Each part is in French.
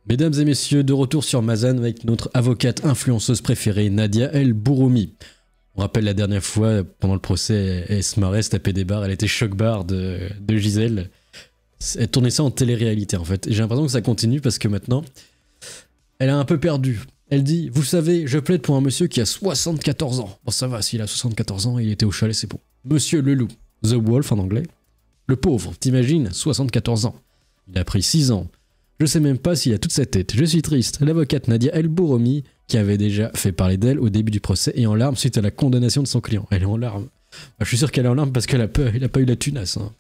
Mesdames et messieurs, de retour sur Mazan avec notre avocate influenceuse préférée, Nadia El Bouroumi. On rappelle la dernière fois, pendant le procès, elle se marrait, se tapait des barres, elle était choc-barre de Gisèle. Elle tournait ça en télé-réalité en fait. Et j'ai l'impression que ça continue parce que maintenant, elle a un peu perdu. Elle dit, vous savez, je plaide pour un monsieur qui a 74 ans. Bon ça va, s'il a 74 ans, il était au chalet, c'est bon. Monsieur le loup, The Wolf en anglais. Le pauvre, t'imagines, 74 ans. Il a pris 6 ans. Je sais même pas s'il a toute sa tête. Je suis triste. L'avocate Nadia El Bouroumi, qui avait déjà fait parler d'elle au début du procès, est en larmes suite à la condamnation de son client. Elle est en larmes. Je suis sûr qu'elle est en larmes parce qu'elle a pas eu la tunasse. Hein.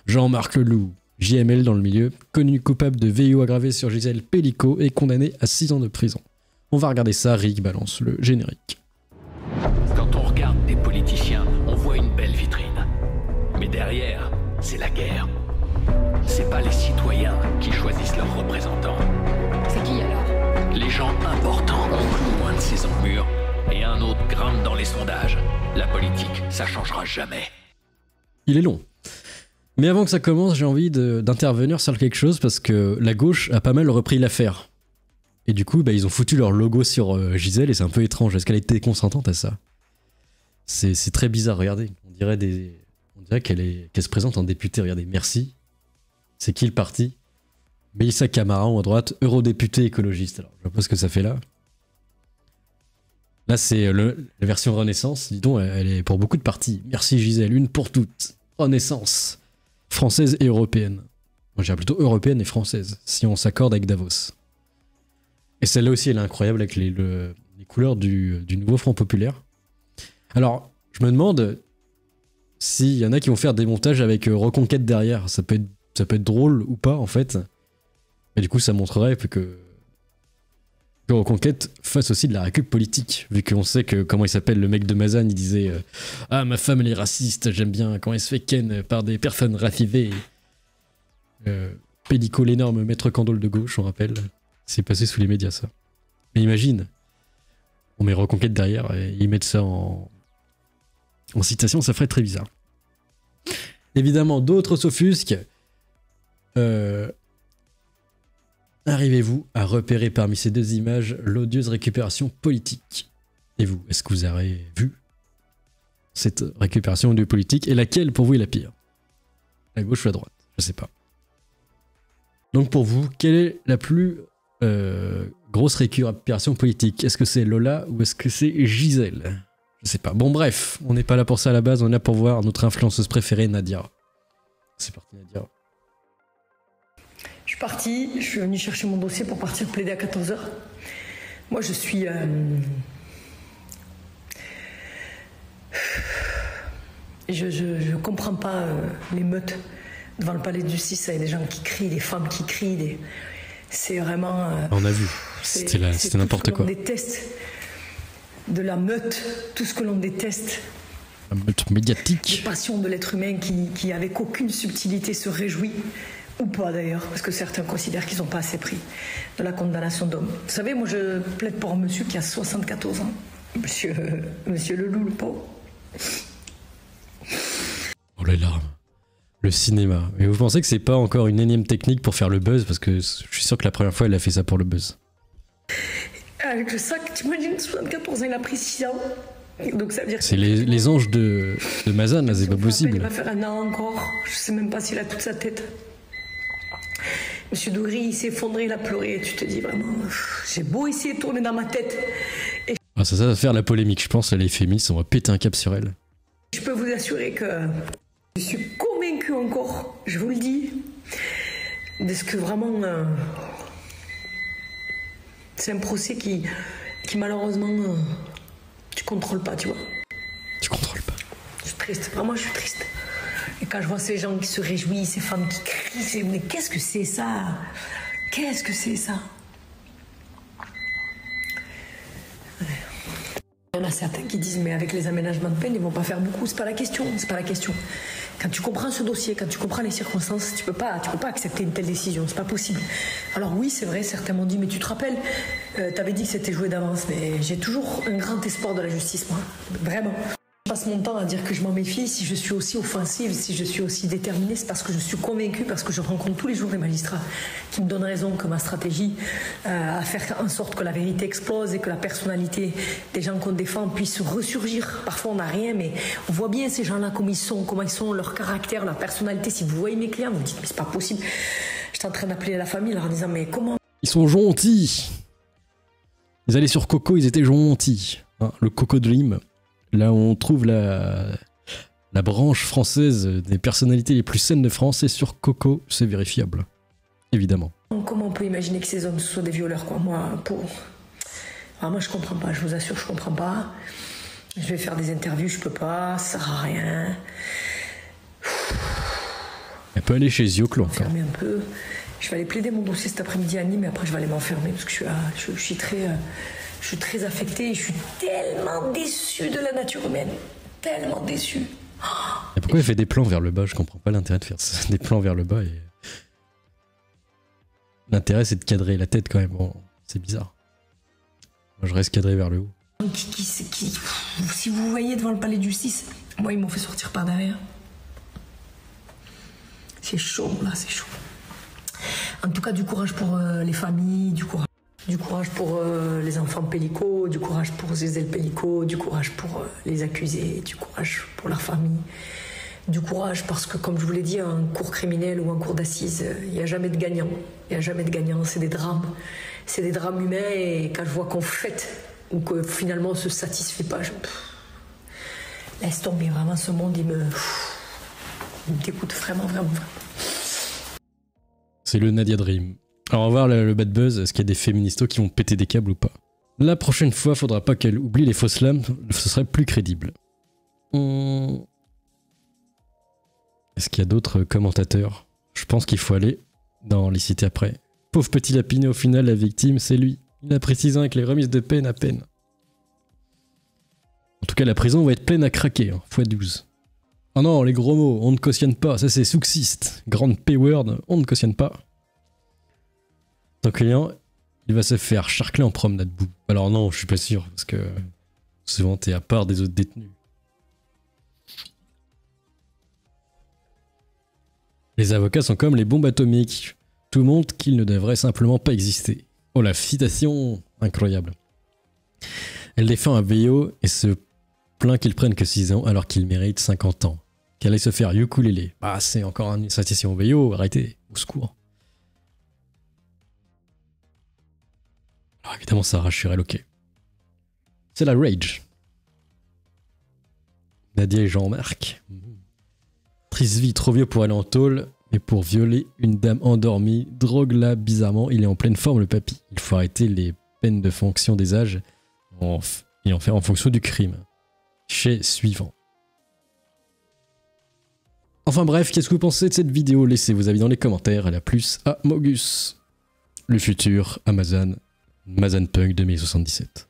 Jean-Marc Leloup, JML dans le milieu, connu coupable de VIO aggravé sur Gisèle Pellico et condamné à 6 ans de prison. On va regarder ça, Rick balance le générique. Quand on regarde des politiciens, on voit une belle vitrine. Mais derrière, c'est la guerre. C'est pas les citoyens qui choisissent leurs représentants. C'est qui alors? Les gens importants ont loin de ces emmurs et un autre grimpe dans les sondages. La politique, ça changera jamais. Il est long. Mais avant que ça commence, j'ai envie d'intervenir sur quelque chose parce que la gauche a pas mal repris l'affaire. Et du coup, ils ont foutu leur logo sur Gisèle et c'est un peu étrange. Est-ce qu'elle était consentante à ça? C'est très bizarre, regardez. On dirait qu'elle se présente en députée. Regardez, merci. C'est qui le parti? Mélissa Camara en à droite, eurodéputée écologiste. Alors, je vois pas ce que ça fait là. Là, c'est la version Renaissance. Dis donc, elle est pour beaucoup de partis. Merci Gisèle, une pour toutes. Renaissance. Française et européenne. Moi, je dirais plutôt européenne et française, si on s'accorde avec Davos. Et celle-là aussi, elle est incroyable avec les couleurs du nouveau Front Populaire. Alors, je me demande s'il y en a qui vont faire des montages avec Reconquête derrière. Ça peut être drôle ou pas, en fait. Et du coup, ça montrerait que Reconquête fasse aussi de la récup politique. Vu qu'on sait que, comment il s'appelle, le mec de Mazan, il disait ah, ma femme, elle est raciste, j'aime bien quand elle se fait ken par des personnes racisées. Pellico, l'énorme maître candole de gauche, on rappelle. C'est passé sous les médias, ça. Mais imagine, on met Reconquête derrière et ils mettent ça en citation, ça ferait très bizarre. Évidemment, d'autres s'offusquent. Arrivez-vous à repérer parmi ces deux images l'odieuse récupération politique? Et vous, est-ce que vous avez vu cette récupération odieuse politique? Et laquelle pour vous est la pire? La gauche ou la droite? Je sais pas. Donc pour vous, quelle est la plus grosse récupération politique? Est-ce que c'est Lola ou est-ce que c'est Gisèle? Je sais pas. Bon bref, on n'est pas là pour ça à la base, on est là pour voir notre influenceuse préférée, Nadia. C'est parti Nadia. Je suis partie, je suis venue chercher mon dossier pour partir plaider à 14h. Moi, je suis... Je comprends pas l'émeute devant le palais de justice avec des gens qui crient, des femmes qui crient. C'est vraiment... On a vu, c'était n'importe quoi. On déteste de la meute, tout ce que l'on déteste. La meute médiatique. La passion de l'être humain qui avec aucune subtilité se réjouit. Ou pas d'ailleurs, parce que certains considèrent qu'ils n'ont pas assez pris de la condamnation d'homme. Vous savez, moi je plaide pour un monsieur qui a 74 ans. Monsieur Leloup, le pauvre. Oh les larmes. Le cinéma. Mais vous pensez que c'est pas encore une énième technique pour faire le buzz? Parce que je suis sûr que la première fois, elle a fait ça pour le buzz. Avec le sac, t'imagines, 74 ans, il a pris 6 ans. Donc ça veut dire... C'est les anges de Mazan, là, c'est pas possible. Il va faire un an encore. Je sais même pas s'il a toute sa tête. Monsieur Doury, il s'est effondré, il a pleuré. Tu te dis vraiment, j'ai beau essayer de tourner dans ma tête. Et ah, ça va faire la polémique, je pense. Les féministes, on va péter un cap sur elle. Je peux vous assurer que je suis convaincue encore, je vous le dis, de ce que vraiment... c'est un procès qui malheureusement, tu contrôles pas, tu vois. Tu contrôles pas. Je suis triste, vraiment je suis triste. Et quand je vois ces gens qui se réjouissent, ces femmes qui crient, mais qu'est-ce que c'est ça? Qu'est-ce que c'est ça? Il y en a certains qui disent, mais avec les aménagements de peine, ils vont pas faire beaucoup. C'est pas la question, c'est pas la question. Quand tu comprends ce dossier, quand tu comprends les circonstances, tu peux pas accepter une telle décision, c'est pas possible. Alors oui, c'est vrai, certains m'ont dit, mais tu te rappelles, t'avais dit que c'était joué d'avance, mais j'ai toujours un grand espoir de la justice, moi, vraiment. Je passe mon temps à dire que je m'en méfie. Si je suis aussi offensive, si je suis aussi déterminée, c'est parce que je suis convaincue, parce que je rencontre tous les jours des magistrats qui me donnent raison que ma stratégie à faire en sorte que la vérité explose et que la personnalité des gens qu'on défend puisse ressurgir. Parfois on n'a rien, mais on voit bien ces gens-là comment ils sont, leur caractère, leur personnalité. Si vous voyez mes clients, vous vous dites mais c'est pas possible. J'étais en train d'appeler la famille leur disant mais comment... Ils sont gentils. Ils allaient sur Coco, ils étaient gentils. Hein, le Coco Dream. Là où on trouve la branche française des personnalités les plus saines de France, et sur Coco, c'est vérifiable. Évidemment. Comment on peut imaginer que ces hommes soient des violeurs, quoi? Moi, je comprends pas, je vous assure, je comprends pas. Je vais faire des interviews, je peux pas, ça sert à rien. Elle peut aller chez Zioclo encore. Un peu. Je vais aller plaider mon dossier cet après-midi à Nîmes, mais après je vais aller m'enfermer parce que je suis très affectée, je suis tellement déçue de la nature humaine. Tellement déçue. Et pourquoi il fait des plans vers le bas? Je comprends pas l'intérêt de faire ça. Des plans vers le bas. Et... l'intérêt c'est de cadrer la tête quand même. Bon, c'est bizarre. Moi je reste cadré vers le haut. Si vous voyez devant le palais de justice, moi ils m'ont fait sortir par derrière. C'est chaud là, c'est chaud. En tout cas, du courage pour les familles, du courage pour les enfants Pellico, du courage pour Gisèle Pellico, du courage pour les accusés, du courage pour leur famille, du courage parce que, comme je vous l'ai dit, un cours criminel ou un cours d'assises, il n'y a jamais de gagnant. Il n'y a jamais de gagnant, c'est des drames. C'est des drames humains et quand je vois qu'on fête ou que finalement on ne se satisfait pas, laisse tomber vraiment ce monde, il me dégoûte vraiment. C'est le Nadia Dream. Alors on va voir le bad buzz, est-ce qu'il y a des féministos qui vont péter des câbles ou pas? La prochaine fois, faudra pas qu'elle oublie les fausses lames, ce serait plus crédible. Est-ce qu'il y a d'autres commentateurs? Je pense qu'il faut aller dans les cités après. Pauvre petit lapiné, au final, la victime, c'est lui. Il a pris 6 ans avec les remises de peine à peine. En tout cas, la prison va être pleine à craquer, hein, x12. Oh non, les gros mots, on ne cautionne pas, ça c'est souxiste. Grande P-word, on ne cautionne pas. Ton client, il va se faire charcler en promenade boue. Alors non, je suis pas sûr, parce que souvent t'es à part des autres détenus. Les avocats sont comme les bombes atomiques. Tout montre qu'ils ne devraient simplement pas exister. Oh la citation, incroyable. Elle défend un VO et se plaint qu'il prenne que 6 ans alors qu'il mérite 50 ans. Qu'elle aille se faire ukulélé. Ah, c'est encore une citation VO, arrêtez, au secours. Alors évidemment, Sarah Chirel, ok. C'est la rage. Nadia et Jean-Marc. Triste vie, trop vieux pour aller en tôle, mais pour violer une dame endormie, drogue-la bizarrement, il est en pleine forme le papy. Il faut arrêter les peines de fonction des âges et en faire en fonction du crime. Chez suivant. Enfin bref, qu'est-ce que vous pensez de cette vidéo? Laissez vos avis dans les commentaires. Elle a plus à Mogus. Le futur Amazon Punk 2077.